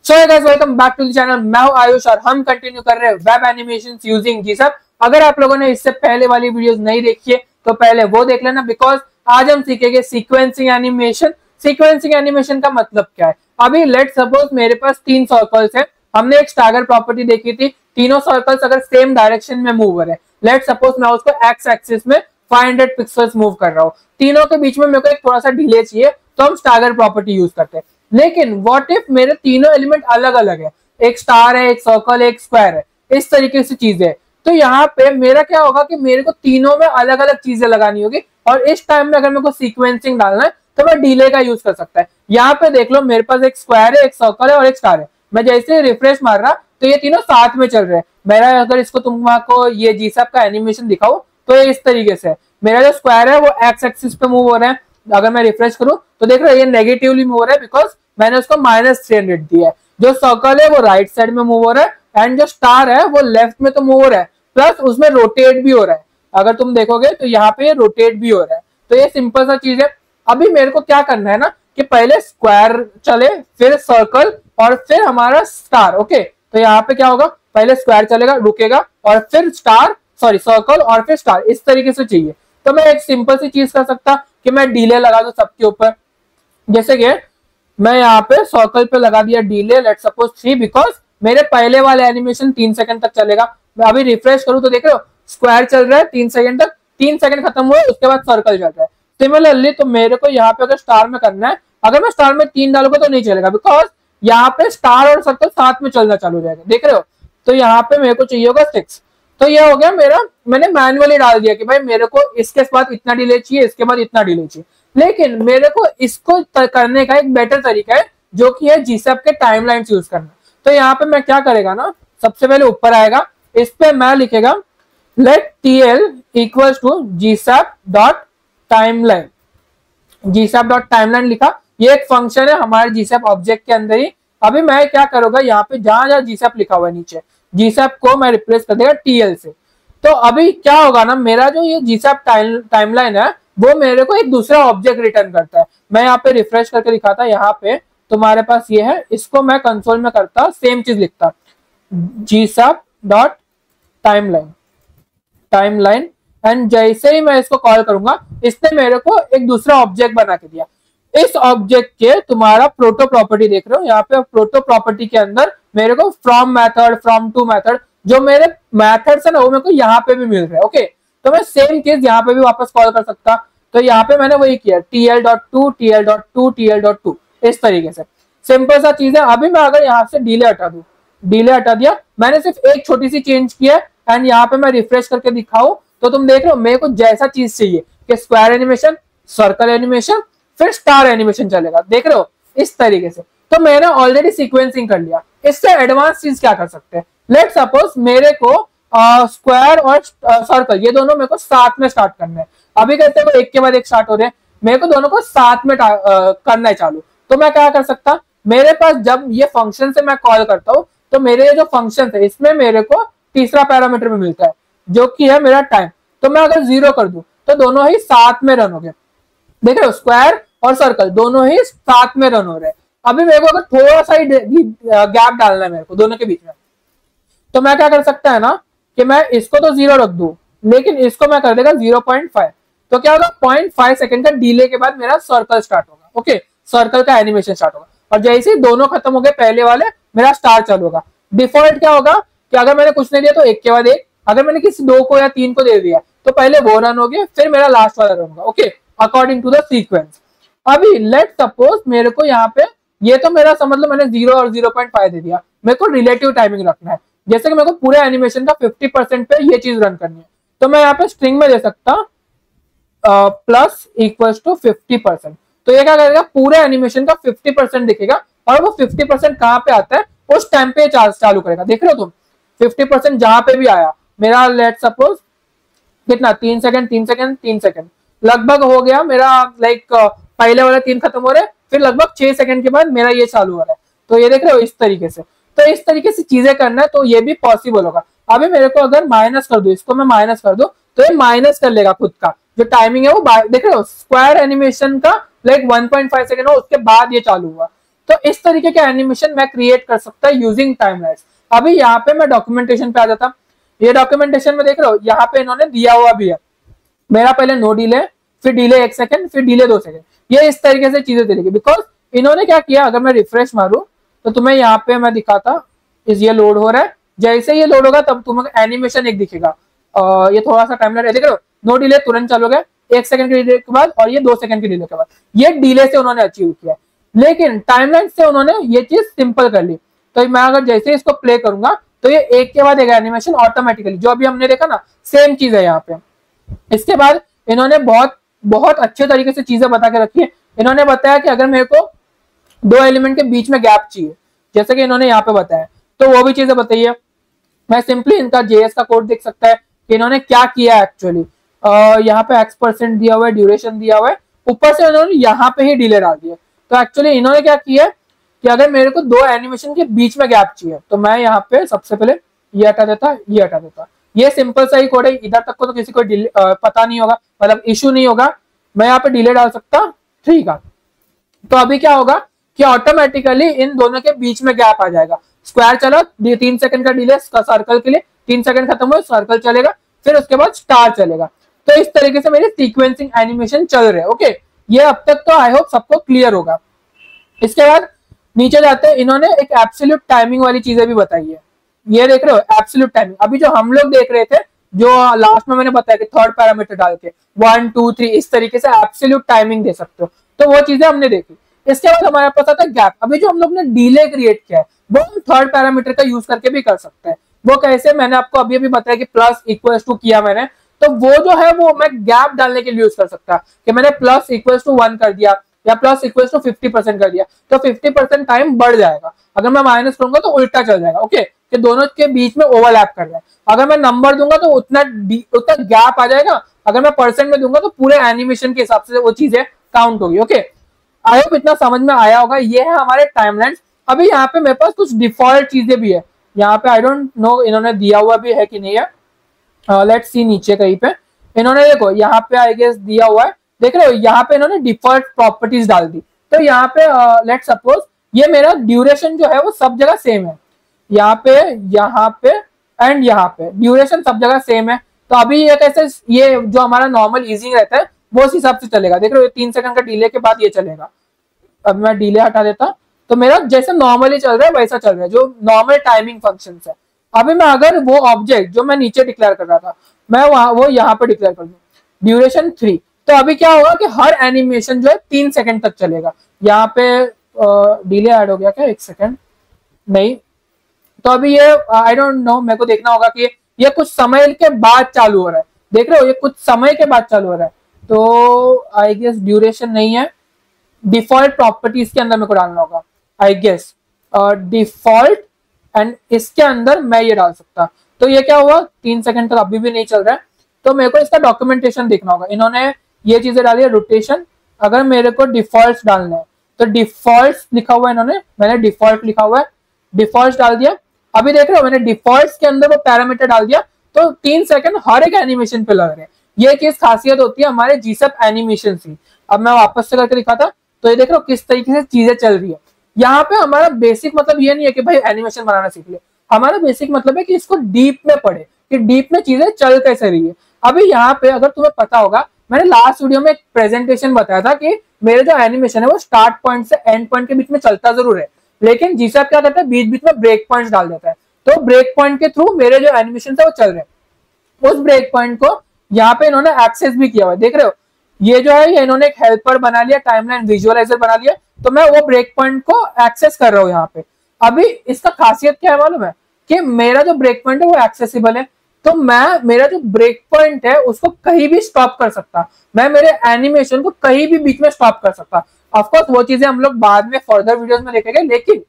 So guys welcome back to the channel. मैं हूं आयुष और हम कंटिन्यू कर रहे हैं वेब एनिमेशंस यूजिंग जीसैप। अगर आप लोगों ने इससे पहले वाली वीडियोस नहीं देखी है तो पहले वो देख लेना, बिकॉज आज हम सीखेंगे सीक्वेंसिंग एनिमेशन। सीक्वेंसिंग एनिमेशन का मतलब क्या है? अभी लेट सपोज मेरे पास 3 सर्कल्स है। हमने एक स्टैगर प्रॉपर्टी देखी थी, तीनों सर्कल्स अगर सेम डायरेक्शन में मूव हो रहे हैं, लेट सपोज मैं उसको एक्स एक्सिस में 500 पिक्सल्स मूव कर रहा हूँ, तीनों के बीच में मेरे को एक थोड़ा सा डिले चाहिए, तो हम स्टैगर प्रॉपर्टी यूज करते हैं। लेकिन व्हाट इफ मेरे तीनों एलिमेंट अलग अलग है, एक स्टार है, एक सर्कल है, एक स्क्वायर है, इस तरीके से चीजें है, तो यहाँ पे मेरा क्या होगा कि मेरे को तीनों में अलग अलग चीजें लगानी होगी, और इस टाइम में अगर मेरे को सीक्वेंसिंग डालना है तो मैं डिले का यूज कर सकता है। यहाँ पे देख लो, मेरे पास एक स्क्वायर है, एक सर्कल है और एक स्टार है। मैं जैसे रिफ्रेश मार रहा तो ये तीनों साथ में चल रहे हैं। मेरा अगर इसको तुमको ये जीसैप का एनिमेशन दिखाऊं तो ये इस तरीके से है। मेरा जो स्क्वायर है वो एक्स एक्सिस पे मूव हो रहा है। अगर मैं रिफ्रेश करूं तो देख रहे हो ये नेगेटिवली मूव हो रहा है, बिकॉज मैंने उसको -300 दिया है। जो सर्कल है वो राइट साइड में मूव हो रहा है, एंड जो स्टार है वो लेफ्ट में तो मूव हो रहा है, प्लस उसमें रोटेट भी हो रहा है। अगर तुम देखोगे तो यहाँ पे रोटेट भी हो रहा है। तो ये सिंपल सा चीज है। अभी मेरे को क्या करना है ना कि पहले स्क्वायर चले, फिर सर्कल और फिर हमारा स्टार। ओके, तो यहाँ पे क्या होगा, पहले स्क्वायर चलेगा, रुकेगा, और फिर सर्कल और फिर स्टार, इस तरीके से चाहिए। तो मैं एक सिंपल सी चीज कर सकता कि मैं डिले लगा दूं सबके ऊपर। जैसे कि मैं यहाँ पे सर्कल पे लगा दिया डिले, लेट सपोज 3, बिकॉज मेरे पहले वाले एनिमेशन 3 सेकंड तक चलेगा। मैं अभी रिफ्रेश करूं तो देख रहे हो स्क्वायर चल रहा है 3 सेकंड तक, 3 सेकंड खत्म हुए उसके बाद सर्कल चल रहा है। सिमिलरली तो मेरे को यहाँ पे अगर स्टार में करना है, अगर मैं स्टार में 3 डालूंगा तो नहीं चलेगा, बिकॉज यहाँ पे स्टार और सर्कल साथ में चलना चालू हो जाएगा, देख रहे हो। तो यहाँ पे मेरे को चाहिए होगा 6। तो ये हो गया मेरा, मैंने मैनुअली डाल दिया कि भाई मेरे को इसके बाद इतना डिले चाहिए, इसके बाद इतना डिले चाहिए। लेकिन मेरे को इसको करने का एक बेटर तरीका है, जो कि है जीसैप के टाइमलाइंस यूज करना। तो यहाँ पे मैं क्या करेगा ना, सबसे पहले ऊपर आएगा, इस पे मैं लिखेगा let TL equals to GSAP dot timeline. GSAP dot timeline लिखा, ये एक फंक्शन है हमारे जीसैप ऑब्जेक्ट के अंदर ही। अभी मैं क्या करूंगा, यहाँ पे जहां जहां जीसैप लिखा हुआ है नीचे, जीसैप को मैं रिप्लेस कर देगा टीएल से। तो अभी क्या होगा ना, मेरा जो ये जीसैप टाइमलाइन है वो मेरे को एक दूसरा ऑब्जेक्ट रिटर्न करता है। मैं यहाँ पे रिफ्रेश करके दिखाता, यहाँ पे तुम्हारे पास ये है, इसको मैं कंसोल में करता, सेम चीज लिखता, जीसैप डॉट टाइमलाइन, एंड जैसे ही मैं इसको कॉल करूंगा, इसने मेरे को एक दूसरा ऑब्जेक्ट बना के दिया। इस ऑब्जेक्ट के तुम्हारा प्रोटो प्रॉपर्टी देख रहे हो, यहाँ पे प्रोटो प्रॉपर्टी के अंदर मेरे को from method, from to method, जो मेरे मेथड्स है ना वो मेरे को यहाँ पे भी मिल रहा है। ओके, तो मैं सेम केस यहाँ पे भी वापस कॉल कर सकता। तो यहाँ पे मैंने वही किया, TL.2 TL.2 TL.2, इस तरीके से सिंपल सा चीज है। अभी मैं अगर यहाँ से डिले हटा दूं, डिले हटा दिया, मैंने सिर्फ एक छोटी सी चेंज किया, एंड यहाँ पे मैं रिफ्रेश करके दिखाऊं तो तुम देख रहे हो मेरे को जैसा चीज चाहिए कि स्क्वायर एनिमेशन, सर्कल एनिमेशन, फिर स्टार एनिमेशन चलेगा, देख रहे हो इस तरीके से। तो मैंने ऑलरेडी सीक्वेंसिंग कर लिया। इससे एडवांस चीज क्या कर सकते हैं, लेट सपोज मेरे को स्क्वायर और सर्कल ये दोनों मेरे को साथ में स्टार्ट करना है। अभी कहते हैं एक के बाद एक स्टार्ट हो रहे हैं, मेरे को दोनों को साथ में करना है चालू। तो मैं क्या कर सकता, मेरे पास जब ये फंक्शन से मैं कॉल करता हूँ तो मेरे जो फंक्शन है इसमें मेरे को तीसरा पैरामीटर में मिलता है, जो कि है मेरा टाइम। तो मैं अगर 0 कर दूं तो दोनों ही साथ में रन हो गए, देख रहे हो स्क्वायर और सर्कल दोनों ही साथ में रन हो रहे हैं। अभी मेरे को अगर थोड़ा सा ही गैप डालना है मेरे को दोनों के बीच में, तो मैं क्या कर सकता है ना कि मैं इसको तो 0 रख दूं, लेकिन इसको मैं कर देगा 0.5। तो क्या होगा, 0.5 सेकंड का डिले के बाद मेरा सर्कल स्टार्ट होगा। ओके, सर्कल का एनिमेशन स्टार्ट होगा, और जैसे ही दोनों खत्म हो गए पहले वाले, मेरा स्टार चालू होगा। डिफॉल्ट क्या होगा कि अगर मैंने कुछ नहीं दिया तो एक के बाद एक, अगर मैंने किसी 2 को या 3 को दे दिया तो पहले वो रन हो गया, फिर मेरा लास्ट वाला रन होगा। Okay, according to the sequence. अभी लेट सपोज मेरे को यहाँ पे, ये तो मेरा समझ लो मैंने 0 और 0.5 दे दिया, मेरे को रिलेटिव टाइमिंग रखना है। जैसे कि मेरे को पूरे एनिमेशन का 50% पे ये चीज रन करनी है, तो मैं यहाँ पे स्ट्रिंग में दे सकता प्लस इक्वल्स टू 50%। तो ये क्या करेगा, पूरे एनिमेशन का 50% दिखेगा, और वो 50% कहाँ पे आता है उस टाइम पे चालू करेगा। देख रहे हो तुम 50% जहां पे भी आया, मेरा लेट सपोज कितना 3 सेकंड 3 सेकंड 3 सेकंड लगभग हो गया मेरा, लाइक पहले वाला 3 खत्म हो रहे, फिर लगभग 6 सेकंड के बाद मेरा ये चालू हो रहा है। तो ये देख रहे हो इस तरीके से। तो इस तरीके से चीजें करना है तो ये भी पॉसिबल होगा। अभी मेरे को अगर माइनस कर दो, इसको मैं माइनस कर दो तो ये माइनस कर लेगा खुद का जो टाइमिंग है वो। देख रहे हो स्क्वायर एनिमेशन का लाइक 1.5 सेकंड हो, उसके बाद ये चालू हुआ। तो इस तरीके के एनिमेशन मैं क्रिएट कर सकता है यूजिंग टाइमलाइंस। अभी यहाँ पे मैं डॉक्यूमेंटेशन पे आ जाता। ये डॉक्यूमेंटेशन में देख रहे हो यहाँ पे इन्होंने दिया हुआ भी है मेरा पहले नो डिले, फिर डिले 1 सेकंड, फिर डिले 2 सेकंड, ये इस तरीके से चीजें देखेगी। बिकॉज इन्होंने क्या किया, अगर मैं रिफ्रेश मारूं तो तुम्हें यहाँ पे मैं दिखाता, ये लोड हो रहा है, जैसे ये लोड होगा तब तुम्हें एनिमेशन एक दिखेगा। ये थोड़ा सा टाइम देख रहे हो, नो डिले तुरंत चालू हो गया 1 सेकंड के डिले के बाद, और ये 2 सेकंड के डिले के बाद, ये डिले से उन्होंने अचीव किया। लेकिन टाइमलाइन से उन्होंने ये चीज सिंपल कर ली। तो मैं अगर जैसे इसको प्ले करूंगा तो ये एक के बाद एक एनिमेशन ऑटोमेटिकली, जो अभी हमने देखा ना सेम चीज है यहाँ पे। इसके बाद इन्होंने बहुत बहुत अच्छे तरीके से चीजें बता के रखी है। इन्होंने बताया कि अगर मेरे को 2 एलिमेंट के बीच में गैप चाहिए, जैसे कि इन्होंने यहाँ पे बताया, तो वो भी चीजें बताइए। मैं सिंपली इनका जेएस का कोड देख सकता है कि इन्होंने क्या किया एक्चुअली। यहाँ पे x% दिया हुआ है, ड्यूरेशन दिया हुआ है, ऊपर से इन्होंने यहाँ पे ही डिले डाल दिया। तो एक्चुअली इन्होंने क्या किया कि अगर मेरे को 2 एनिमेशन के बीच में गैप चाहिए तो मैं यहाँ पे सबसे पहले ये हटा देता, ये हटा देता। ये सिंपल सा ही कोड है, इधर तक को तो किसी को पता नहीं होगा, मतलब इशू नहीं होगा। मैं यहाँ पे डिले डाल सकता 3 का। तो अभी क्या होगा कि ऑटोमेटिकली इन दोनों के बीच में गैप आ जाएगा। स्क्वायर चला, 3 सेकंड का डिले सर्कल के लिए, 3 सेकंड खत्म हुए सर्कल चलेगा, फिर उसके बाद स्टार चलेगा। तो इस तरीके से मेरे सीक्वेंसिंग एनिमेशन चल रहे हैं। ओके, ये अब तक तो आई होप सबको क्लियर होगा। इसके बाद नीचे जाते हैं, इन्होंने एक एब्सोल्यूट टाइमिंग वाली चीजें भी बताई है। ये देख रहे हो एब्सोल्यूट टाइमिंग, अभी जो हम लोग देख रहे थे, जो लास्ट में मैंने बताया कि थर्ड पैरामीटर डाल के 1 2 3 इस तरीके से एब्सोल्यूट टाइमिंग दे सकते हो, तो वो चीजें हमने देखी। इसके बाद हमारे पास आता है गैप। अभी जो हम लोग ने डिले क्रिएट किया है वो हम थर्ड पैरामीटर का यूज करके भी कर सकते हैं। वो कैसे, मैंने आपको अभी अभी बताया कि प्लस इक्वल टू किया मैंने, तो वो जो है वो मैं गैप डालने के लिए यूज कर सकता कि मैंने प्लस इक्वल टू 1 कर दिया या प्लस इक्वल टू 50% कर दिया, तो 50% टाइम बढ़ जाएगा। अगर मैं माइनस करूंगा तो उल्टा चल जाएगा। ओके, कि दोनों के बीच में ओवरलैप कर रहा है। अगर मैं नंबर दूंगा तो उतना गैप आ जाएगा, अगर मैं परसेंट में दूंगा तो पूरे एनिमेशन के हिसाब से वो चीजें काउंट होगी। ओके, आई होप इतना समझ में आया होगा। ये है हमारे टाइमलाइंस। अभी यहाँ पे मेरे पास कुछ डिफॉल्ट चीजें भी है यहाँ पे, आई डोंट नो इन्होंने दिया हुआ भी है कि नहीं है। लेट्स सी नीचे कहीं पे इन्होंने देखो यहाँ पे आई गेस दिया हुआ है, देख रहे हो यहाँ पे इन्होंने डिफॉल्ट प्रॉपर्टीज डाल दी। तो यहाँ पे लेट्स सपोज ये मेरा ड्यूरेशन जो है वो सब जगह सेम है, यहाँ पे एंड यहाँ पे ड्यूरेशन सब जगह सेम है। तो अभी ये कैसे, ये जो हमारा नॉर्मल ईजिंग रहता है वो उस हिसाब से चलेगा। देख रहे हो 3 सेकंड का डिले के बाद ये चलेगा। अब मैं डिले हटा देता तो मेरा जैसे नॉर्मली चल रहा है वैसा चल रहा है, जो नॉर्मल टाइमिंग फंक्शन है। अभी मैं अगर वो ऑब्जेक्ट जो मैं नीचे डिक्लेयर कर रहा था मैं वो यहाँ पे डिक्लेयर कर दूं ड्यूरेशन 3, तो अभी क्या होगा कि हर एनिमेशन जो है 3 सेकंड तक चलेगा। यहाँ पे डिले ऐड हो गया क्या, 1 सेकंड नहीं, तो अभी ये आई डोंट नो, मेरे को देखना होगा कि ये कुछ समय के बाद चालू हो रहा है। देख रहे हो ये कुछ समय के बाद चालू हो रहा है, तो आई गेस ड्यूरेशन नहीं है, डिफॉल्ट प्रॉपर्टीज के अंदर मेरे को डालना होगा आई गेस डिफॉल्ट, एंड इसके अंदर मैं ये डाल सकता। तो ये क्या हुआ 3 सेकंड तक अभी भी नहीं चल रहा है, तो मेरे को इसका डॉक्यूमेंटेशन देखना होगा। इन्होंने ये चीजें डाली है, रोटेशन, अगर मेरे को डिफॉल्ट डालना है तो डिफॉल्ट लिखा हुआ है इन्होंने, मैंने डिफॉल्ट लिखा हुआ है, डिफॉल्ट डाल दिया। अभी देख रहे हो मैंने डिफॉल्ट के अंदर वो पैरामीटर डाल दिया, तो 3 सेकंड हर एक एनिमेशन पे लग रहे हैं। ये चीज खासियत होती है हमारे जीसप एनिमेशन की। अब मैं वापस से करके दिखाता, तो ये देख रहे हो किस तरीके से चीजें चल रही है। यहाँ पे हमारा बेसिक मतलब ये नहीं है कि भाई एनिमेशन बनाना सीख ले, हमारा बेसिक मतलब है कि इसको डीप में पढ़े कि डीप में चीजें चल कैसे रही है। अभी यहाँ पे अगर तुम्हें पता होगा, मैंने लास्ट वीडियो में एक प्रेजेंटेशन बताया था कि मेरे जो एनिमेशन है वो स्टार्ट पॉइंट से एंड पॉइंट के बीच में चलता जरूर है, लेकिन जीसप क्या करता है बीच बीच में ब्रेक पॉइंट्स डाल देता है। तो ब्रेक पॉइंट के थ्रू मेरे जो एनिमेशन है वो चल रहे हैं। उस ब्रेक पॉइंट को यहाँ पे इन्होंने एक्सेस भी किया हुआ है, देख रहे हो ये जो है ये इन्होंने एक हेल्पर बना लिया, टाइमलाइन विजुअलाइजर बना लिया, तो मैं वो ब्रेक पॉइंट को एक्सेस कर रहा हूँ यहाँ पे। अभी इसका खासियत क्या है मालूम है कि मेरा जो ब्रेक पॉइंट है वो एक्सेसिबल है, तो मैं मेरा जो ब्रेक पॉइंट है उसको कहीं भी स्टॉप कर सकता, मैं मेरे एनिमेशन को कहीं भी बीच में स्टॉप कर सकता। ऑफकोर्स वो चीजें हम लोग बाद में फर्दर वीडियोस में देखेंगे, लेकिन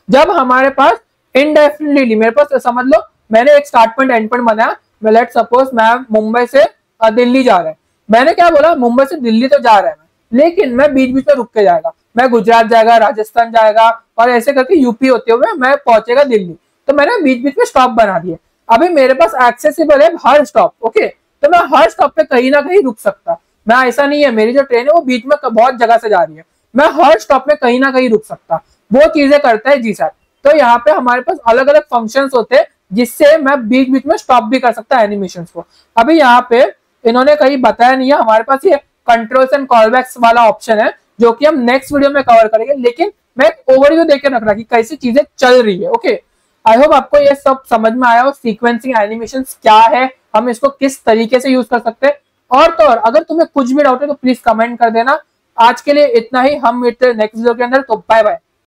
जब हमारे पास इनडेफिनिटली, मेरे पास समझ लो मैंने एक स्टार्ट पॉइंट एंड पॉइंट बनाया, लेट्स सपोज मैं मुंबई से दिल्ली जा रहा है, मैंने क्या बोला मुंबई से दिल्ली तो जा रहा है, लेकिन मैं बीच बीच में रुक के जाएगा, मैं गुजरात जाएगा, राजस्थान जाएगा, और ऐसे करके यूपी होते हुए मैं पहुंचेगा दिल्ली, तो मैंने बीच बीच में स्टॉप बना दिए। अभी मेरे पास एक्सेसिबल है हर स्टॉप, ओके, तो मैं हर स्टॉप पे कहीं ना कहीं रुक सकता। मैं ऐसा नहीं है मेरी जो ट्रेन है वो बीच में बहुत जगह से जा रही है, मैं हर स्टॉप में कहीं ना कहीं रुक सकता, वो चीजें करता है जी सर। तो यहाँ पे हमारे पास अलग अलग फंक्शंस होते हैं जिससे मैं बीच बीच में स्टॉप भी कर सकता है एनिमेशंस को। अभी यहाँ पे इन्होंने कहीं बताया नहीं है, हमारे पास ये कंट्रोल्स एंड कॉलबैक्स वाला ऑप्शन है जो कि हम नेक्स्ट वीडियो में कवर करेंगे, लेकिन मैं ओवरव्यू देकर रख रहा कि कैसी चीजें चल रही है। ओके, आई होप आपको ये सब समझ में आया हो, सीक्वेंसिंग एनिमेशन क्या है, हम इसको किस तरीके से यूज कर सकते हैं। और तो और अगर तुम्हें कुछ भी डाउट है तो प्लीज कमेंट कर देना। आज के लिए इतना ही, हम मिलते हैं नेक्स्ट वीडियो के अंदर, तो बाय बाय।